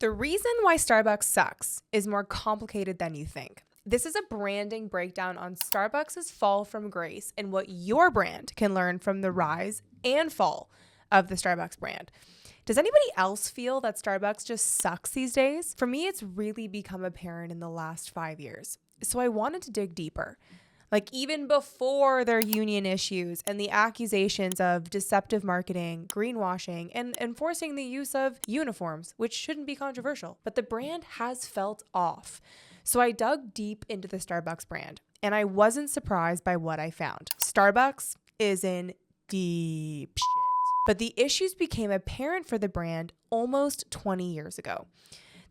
The reason why Starbucks sucks is more complicated than you think. This is a branding breakdown on Starbucks' fall from grace and what your brand can learn from the rise and fall of the Starbucks brand. Does anybody else feel that Starbucks just sucks these days? For me, it's really become apparent in the last 5 years. So I wanted to dig deeper. Like even before their union issues and the accusations of deceptive marketing, greenwashing, and enforcing the use of uniforms, which shouldn't be controversial, but the brand has felt off. So I dug deep into the Starbucks brand, and I wasn't surprised by what I found. Starbucks is in deep shit. But the issues became apparent for the brand almost 20 years ago.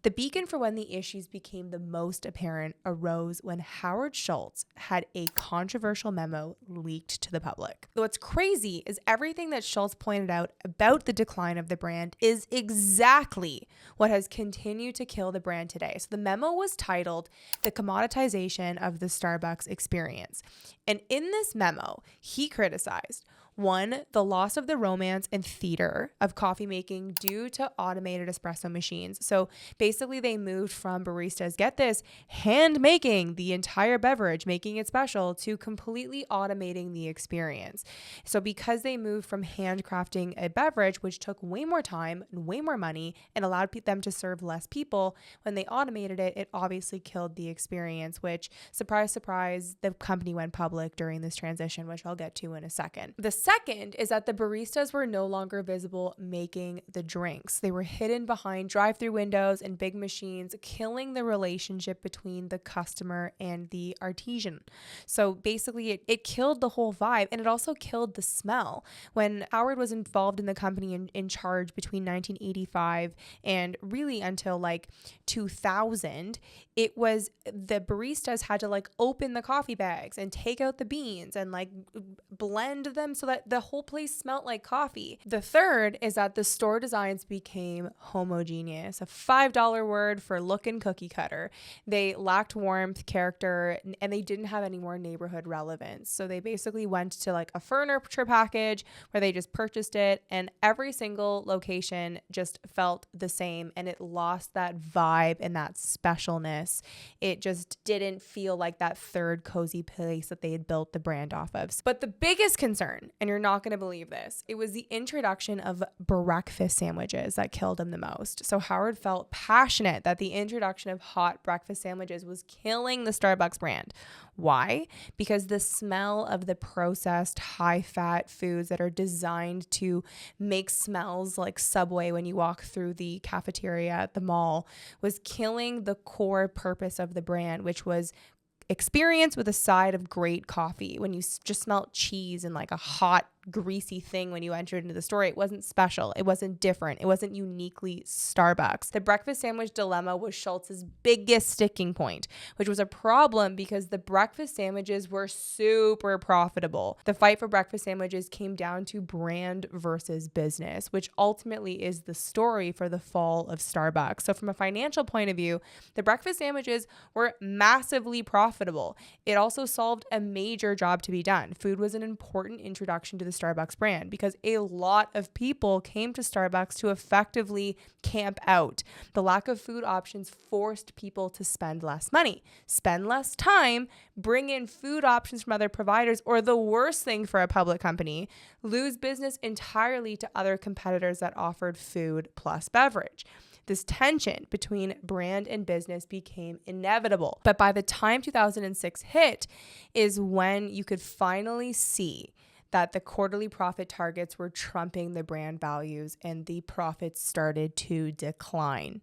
The beacon for when the issues became the most apparent arose when Howard Schultz had a controversial memo leaked to the public. What's crazy is everything that Schultz pointed out about the decline of the brand is exactly what has continued to kill the brand today. So the memo was titled "The Commoditization of the Starbucks Experience." And in this memo, he criticized 1, the loss of the romance and theater of coffee making due to automated espresso machines. So basically they moved from baristas, get this, hand making the entire beverage, making it special, to completely automating the experience. So because they moved from handcrafting a beverage, which took way more time and way more money and allowed them to serve less people, when they automated it, it obviously killed the experience, which, surprise, surprise, the company went public during this transition, which I'll get to in a second. The second is that the baristas were no longer visible making the drinks. They were hidden behind drive-through windows and big machines, killing the relationship between the customer and the artisan. So basically it killed the whole vibe, and it also killed the smell. When Howard was involved in the company in charge between 1985 and really until like 2000, it was the baristas had to like open the coffee bags and take out the beans and like blend them so that the whole place smelled like coffee. The third is that the store designs became homogeneous, a $5 word for look and cookie cutter. They lacked warmth, character, and they didn't have any more neighborhood relevance. So they basically went to like a furniture package where they just purchased it, and every single location just felt the same, and it lost that vibe and that specialness. It just didn't feel like that third cozy place that they had built the brand off of. But the biggest concern, and you're not going to believe this, it was the introduction of breakfast sandwiches that killed him the most. So Howard felt passionate that the introduction of hot breakfast sandwiches was killing the Starbucks brand. Why? Because the smell of the processed high-fat foods that are designed to make smells like Subway when you walk through the cafeteria at the mall was killing the core purpose of the brand, which was experience with a side of great coffee. When you just smelled cheese and like a hot, greasy thing when you entered into the store, it wasn't special. It wasn't different. It wasn't uniquely Starbucks. The breakfast sandwich dilemma was Schultz's biggest sticking point, which was a problem because the breakfast sandwiches were super profitable. The fight for breakfast sandwiches came down to brand versus business, which ultimately is the story for the fall of Starbucks. So from a financial point of view, the breakfast sandwiches were massively profitable. It also solved a major job to be done. Food was an important introduction to the Starbucks brand because a lot of people came to Starbucks to effectively camp out. The lack of food options forced people to spend less money, spend less time, bring in food options from other providers, or the worst thing for a public company, lose business entirely to other competitors that offered food plus beverage. This tension between brand and business became inevitable. But by the time 2006 hit is when you could finally see that the quarterly profit targets were trumping the brand values and the profits started to decline.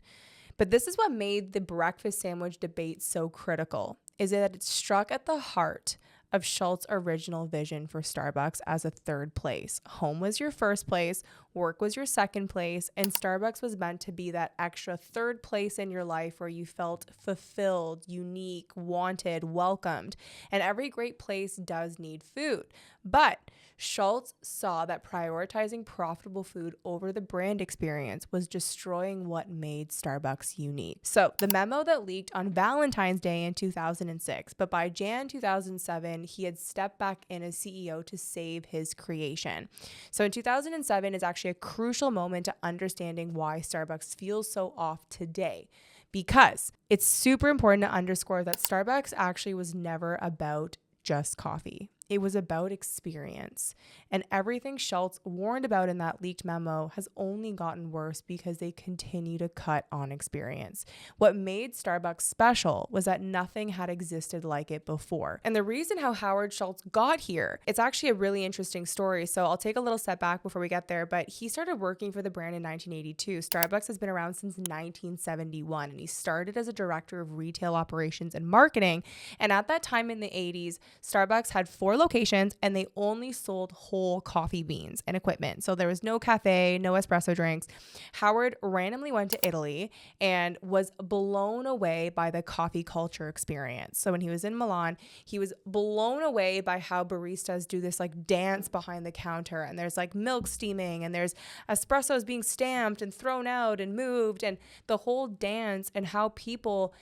But this is what made the breakfast sandwich debate so critical, is that it struck at the heart of Schultz's original vision for Starbucks as a third place. Home was your first place, work was your second place, and Starbucks was meant to be that extra third place in your life where you felt fulfilled, unique, wanted, welcomed. And every great place does need food. But Schultz saw that prioritizing profitable food over the brand experience was destroying what made Starbucks unique. So the memo that leaked on Valentine's Day in 2006, but by Jan 2007, he had stepped back in as CEO to save his creation. So in 2007 is actually a crucial moment to understanding why Starbucks feels so off today. Because it's super important to underscore that Starbucks actually was never about just coffee. It was about experience. And everything Schultz warned about in that leaked memo has only gotten worse because they continue to cut on experience. What made Starbucks special was that nothing had existed like it before. And the reason how Howard Schultz got here, it's actually a really interesting story. So I'll take a little step back before we get there, but he started working for the brand in 1982. Starbucks has been around since 1971, and he started as a director of retail operations and marketing. And at that time in the 80s, Starbucks had 4 locations and they only sold whole coffee beans and equipment. So there was no cafe, no espresso drinks. Howard randomly went to Italy and was blown away by the coffee culture experience. So when he was in Milan, he was blown away by how baristas do this like dance behind the counter, and there's like milk steaming and there's espressos being stamped and thrown out and moved, and the whole dance, and how people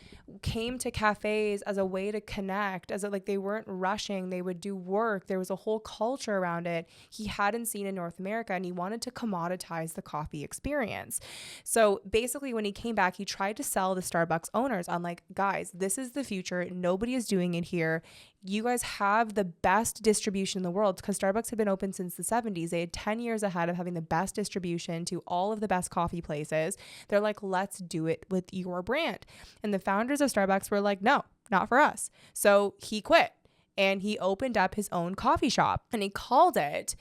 came to cafes as a way to connect, as like they weren't rushing, they would do work. There was a whole culture around it he hadn't seen in North America, and he wanted to commoditize the coffee experience. So basically when he came back, he tried to sell the Starbucks owners on like, guys, this is the future. Nobody is doing it here. You guys have the best distribution in the world, because Starbucks had been open since the 70s. They had 10 years ahead of having the best distribution to all of the best coffee places. They're like, let's do it with your brand. And the founders of Starbucks were like, no, not for us. So he quit and he opened up his own coffee shop, and he called it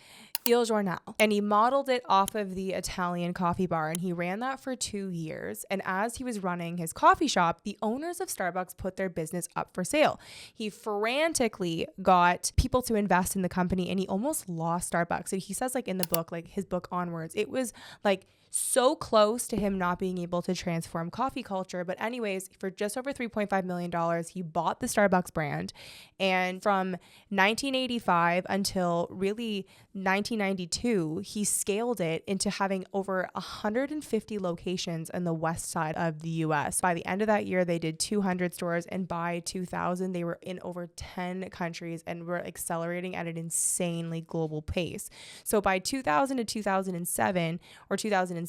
Il Giornale, and he modeled it off of the Italian coffee bar, and he ran that for 2 years. And as he was running his coffee shop, the owners of Starbucks put their business up for sale. He frantically got people to invest in the company, and he almost lost Starbucks. And he says, like in the book, like his book Onwards, it was like so close to him not being able to transform coffee culture. But anyways, for just over $3.5 million, he bought the Starbucks brand. And from 1985 until really 1992, he scaled it into having over 150 locations in the west side of the US. By the end of that year, they did 200 stores. And by 2000, they were in over 10 countries and were accelerating at an insanely global pace. So by 2000 to 2007 or 2006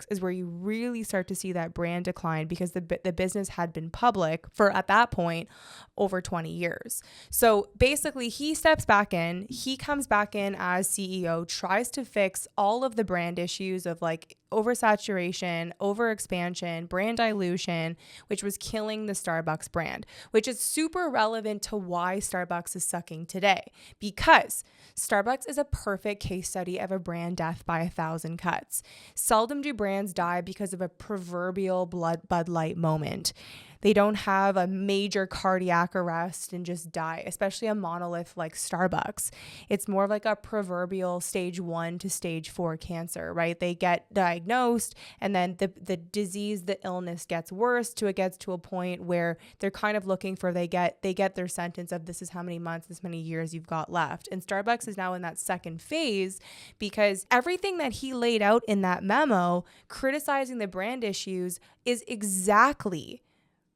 is where you really start to see that brand decline, because the business had been public for, at that point, over 20 years. So basically he steps back in, he comes back in as CEO, tries to fix all of the brand issues of like oversaturation, overexpansion, brand dilution, which was killing the Starbucks brand, which is super relevant to why Starbucks is sucking today, because Starbucks is a perfect case study of a brand death by 1,000 cuts. Seldom do brands die because of a proverbial Bud Light moment. They don't have a major cardiac arrest and just die, especially a monolith like Starbucks. It's more like a proverbial stage 1 to stage 4 cancer, right? They get diagnosed, and then the disease, the illness gets worse till it gets to a point where they're kind of looking for, they get their sentence of, this is how many months, this many years you've got left. And Starbucks is now in that second phase, because everything that he laid out in that memo criticizing the brand issues is exactly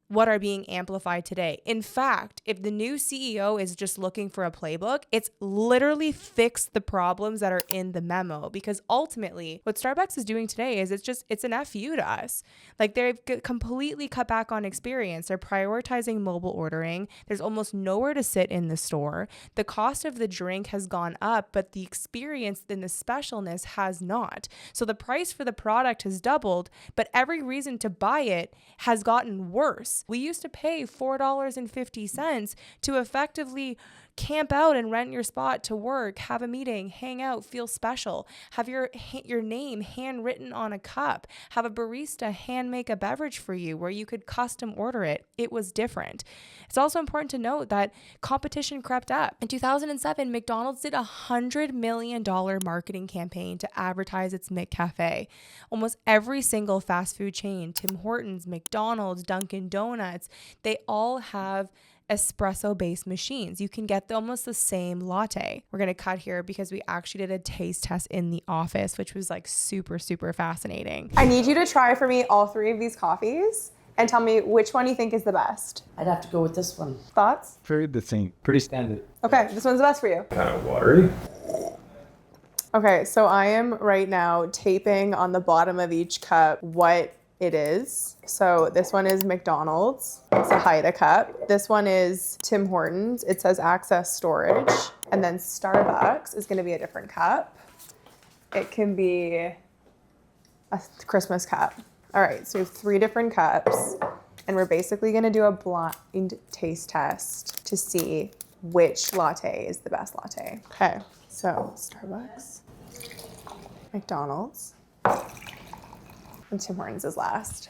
what are being amplified today. In fact, if the new CEO is just looking for a playbook, it's literally fix the problems that are in the memo, because ultimately what Starbucks is doing today is it's an FU to us. Like, they've completely cut back on experience. They're prioritizing mobile ordering. There's almost nowhere to sit in the store. The cost of the drink has gone up, but the experience and the specialness has not. So the price for the product has doubled, but every reason to buy it has gotten worse. We used to pay $4.50 to effectively camp out and rent your spot to work, have a meeting, hang out, feel special, have your name handwritten on a cup, have a barista hand make a beverage for you where you could custom order it. It was different. It's also important to note that competition crept up. In 2007, McDonald's did a $100 million marketing campaign to advertise its McCafe. Almost every single fast food chain, Tim Hortons, McDonald's, Dunkin' Donuts, they all have espresso-based machines. You can get almost the same latte. We're going to cut here because we actually did a taste test in the office, which was like super, super fascinating. I need you to try for me all 3 of these coffees and tell me which one you think is the best. I'd have to go with this one. Thoughts? Very the same. Pretty standard. Okay, this one's the best for you. Kind of watery. Okay, so I am right now taping on the bottom of each cup what it is. So this one is McDonald's. It's a Haida cup. This one is Tim Hortons. It says access storage. And then Starbucks is going to be a different cup. It can be a Christmas cup. All right, so we have 3 different cups. And we're basically going to do a blind taste test to see which latte is the best latte. Okay, so Starbucks, McDonald's, and Tim Hortons is last.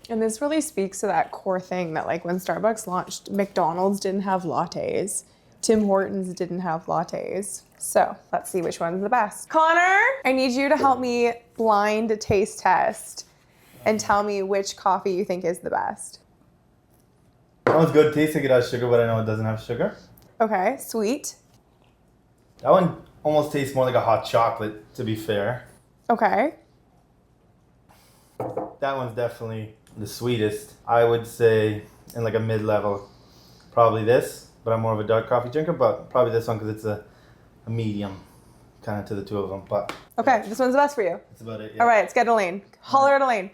And this really speaks to that core thing that like when Starbucks launched, McDonald's didn't have lattes. Tim Hortons didn't have lattes. So let's see which one's the best. Connor, I need you to help me blind taste test and tell me which coffee you think is the best. That one's good. Tastes like it has sugar, but I know it doesn't have sugar. Okay, sweet. That one almost tastes more like a hot chocolate, to be fair. Okay. That one's definitely the sweetest. I would say in like a mid-level, probably this, but I'm more of a dark coffee drinker, but probably this one because it's a medium kind of to the 2 of them. But Okay, this one's the best for you. that's about it. Yeah. All right, let's get Elaine. Holler at Elaine.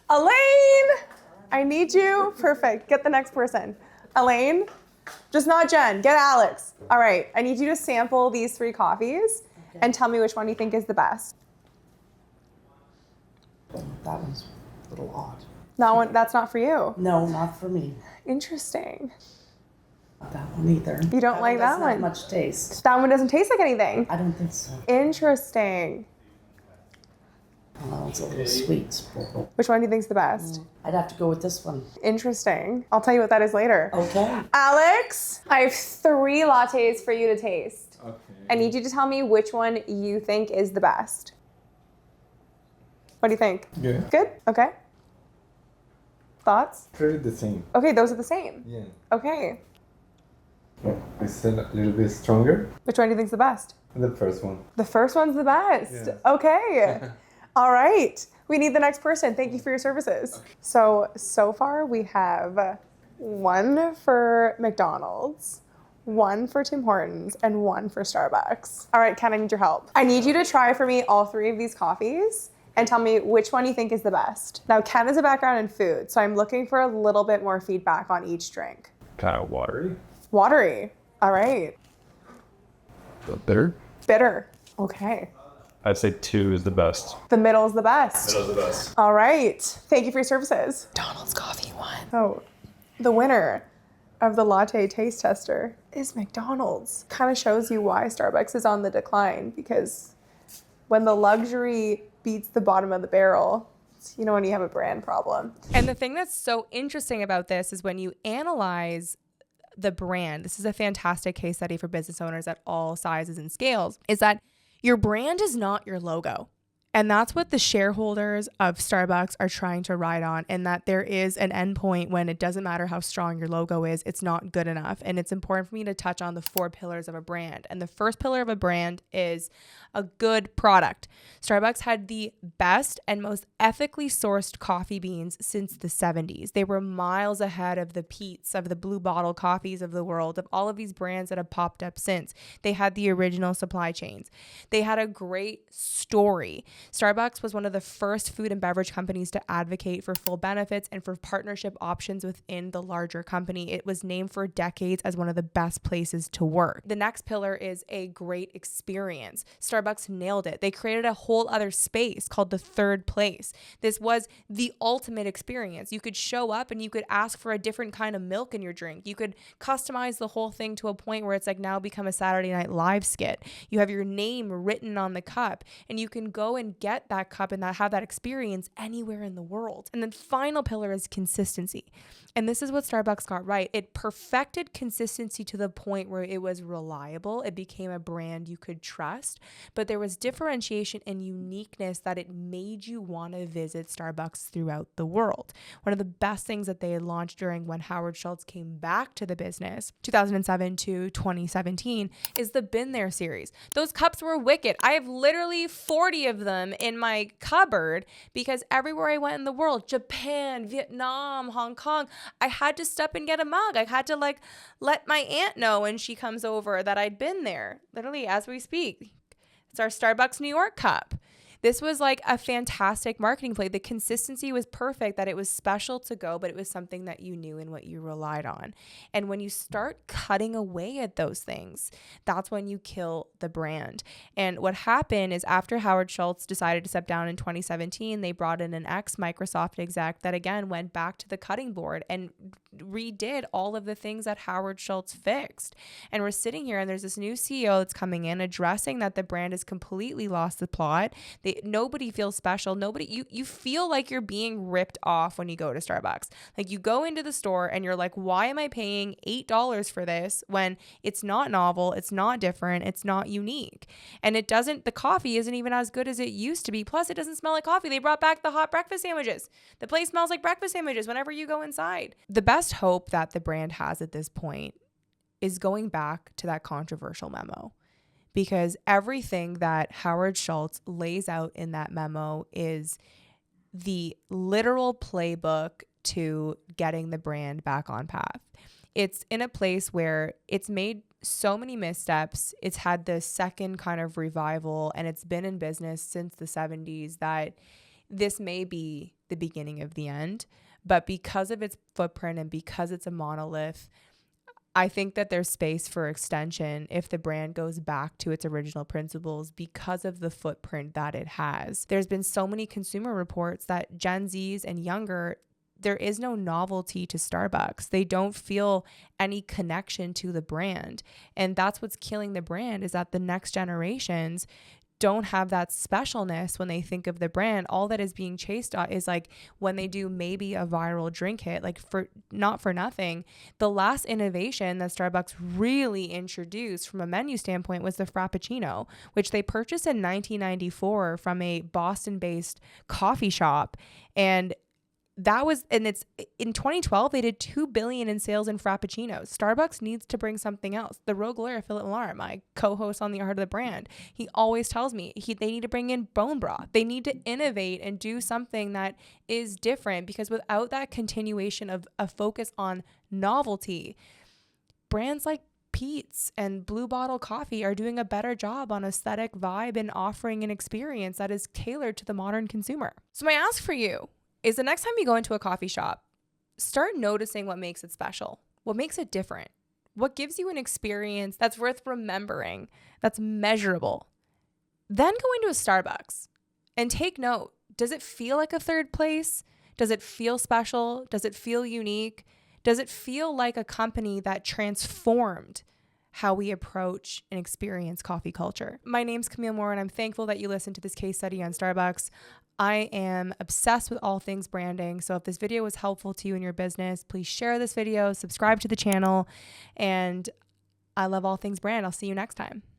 Elaine, I need you. Perfect. Get the next person. Elaine, just not Jen. Get Alex. All right, I need you to sample these 3 coffees and tell me which one you think is the best. That one's a little odd. That one, that's not for you. No, not for me. Interesting. Not that one either. You don't like that doesn't one? have much taste. That one doesn't taste like anything. I don't think so. Interesting. Well, that one's a little sweet. Which one do you think's the best? I'd have to go with this one. Interesting. I'll tell you what that is later. Okay. Alex, I have 3 lattes for you to taste. Okay. I need you to tell me which one you think is the best. What do you think? Good. Good? Okay. Thoughts? Pretty the same. Okay, those are the same. Yeah. Okay. I said a little bit stronger. Which one do you think's the best? The first one. The first one's the best. Yeah. Okay. All right. We need the next person. Thank you for your services. Okay. So far we have 1 for McDonald's, 1 for Tim Hortons, and 1 for Starbucks. All right, Ken, I need your help. I need you to try for me all 3 of these coffees and tell me which one you think is the best. Now, Ken has a background in food, so I'm looking for a little bit more feedback on each drink. Kind of watery. Watery. All right. Bitter. Bitter. Okay. I'd say 2 is the best. The middle is the best. Middle's the best. All right. Thank you for your services. McDonald's coffee won. Oh, the winner of the latte taste tester is McDonald's. Kind of shows you why Starbucks is on the decline, because when the luxury beats the bottom of the barrel, you know when you have a brand problem. And the thing that's so interesting about this is when you analyze the brand, this is a fantastic case study for business owners at all sizes and scales, is that your brand is not your logo. And that's what the shareholders of Starbucks are trying to ride on, and that there is an endpoint when it doesn't matter how strong your logo is, it's not good enough. And it's important for me to touch on the 4 pillars of a brand. And the first pillar of a brand is a good product. Starbucks had the best and most ethically sourced coffee beans since the 70s. They were miles ahead of the Pete's, of the Blue Bottle coffees of the world, of all of these brands that have popped up since. They had the original supply chains. They had a great story. Starbucks was one of the first food and beverage companies to advocate for full benefits and for partnership options within the larger company. It was named for decades as one of the best places to work. The next pillar is a great experience. Starbucks nailed it. They created a whole other space called the third place. This was the ultimate experience. You could show up and you could ask for a different kind of milk in your drink. You could customize the whole thing to a point where it's like now become a Saturday Night Live skit. You have your name written on the cup, and you can go and and get that cup and have that experience anywhere in the world. And then final pillar is consistency. And this is what Starbucks got right. It perfected consistency to the point where it was reliable. It became a brand you could trust, but there was differentiation and uniqueness that it made you want to visit Starbucks throughout the world. One of the best things that they had launched during when Howard Schultz came back to the business, 2007 to 2017, is the Been There series. Those cups were wicked. I have literally 40 of them in my cupboard because everywhere I went in the world, Japan, Vietnam, Hong Kong, I had to stop and get a mug. I had to let my aunt know when she comes over that I'd been there, literally as we speak. It's our Starbucks New York cup. This was like a fantastic marketing play. The consistency was perfect, that it was special to go, but it was something that you knew and what you relied on. And when you start cutting away at those things, that's when you kill the brand. And what happened is after Howard Schultz decided to step down in 2017, they brought in an ex-Microsoft exec that again went back to the cutting board and redid all of the things that Howard Schultz fixed. And we're sitting here and there's this new CEO that's coming in addressing that the brand has completely lost the plot. Nobody feels special. You feel like you're being ripped off when you go to Starbucks. Like you go into the store and you're like, why am I paying $8 for this when it's not novel, it's not different, it's not unique. And the coffee isn't even as good as it used to be. Plus it doesn't smell like coffee. They brought back the hot breakfast sandwiches. The place smells like breakfast sandwiches whenever you go inside. The best hope that the brand has at this point is going back to that controversial memo. Because everything that Howard Schultz lays out in that memo is the literal playbook to getting the brand back on path. It's in a place where it's made so many missteps. It's had the second kind of revival, and it's been in business since the 70s, that this may be the beginning of the end. But because of its footprint and because it's a monolith, I think that there's space for extension if the brand goes back to its original principles because of the footprint that it has. There's been so many consumer reports that Gen Zs and younger, there is no novelty to Starbucks. They don't feel any connection to the brand. And that's what's killing the brand, is that the next generations don't have that specialness when they think of the brand. All that is being chased is like when they do maybe a viral drink hit, like not for nothing. The last innovation that Starbucks really introduced from a menu standpoint was the Frappuccino, which they purchased in 1994 from a Boston-based coffee shop. And it's in 2012, they did $2 billion in sales in Frappuccinos. Starbucks needs to bring something else. The rogue lawyer, Philip Millar, my co-host on The Art of the Brand, he always tells me they need to bring in bone broth. They need to innovate and do something that is different, because without that continuation of a focus on novelty, brands like Peet's and Blue Bottle Coffee are doing a better job on aesthetic vibe and offering an experience that is tailored to the modern consumer. So my ask for you is, the next time you go into a coffee shop, start noticing what makes it special, what makes it different, what gives you an experience that's worth remembering, that's measurable. Then go into a Starbucks and take note. Does it feel like a third place? Does it feel special? Does it feel unique? Does it feel like a company that transformed how we approach and experience coffee culture? My name's Camille Moore, and I'm thankful that you listened to this case study on Starbucks. I am obsessed with all things branding. So if this video was helpful to you in your business, please share this video, subscribe to the channel, and I love all things brand. I'll see you next time.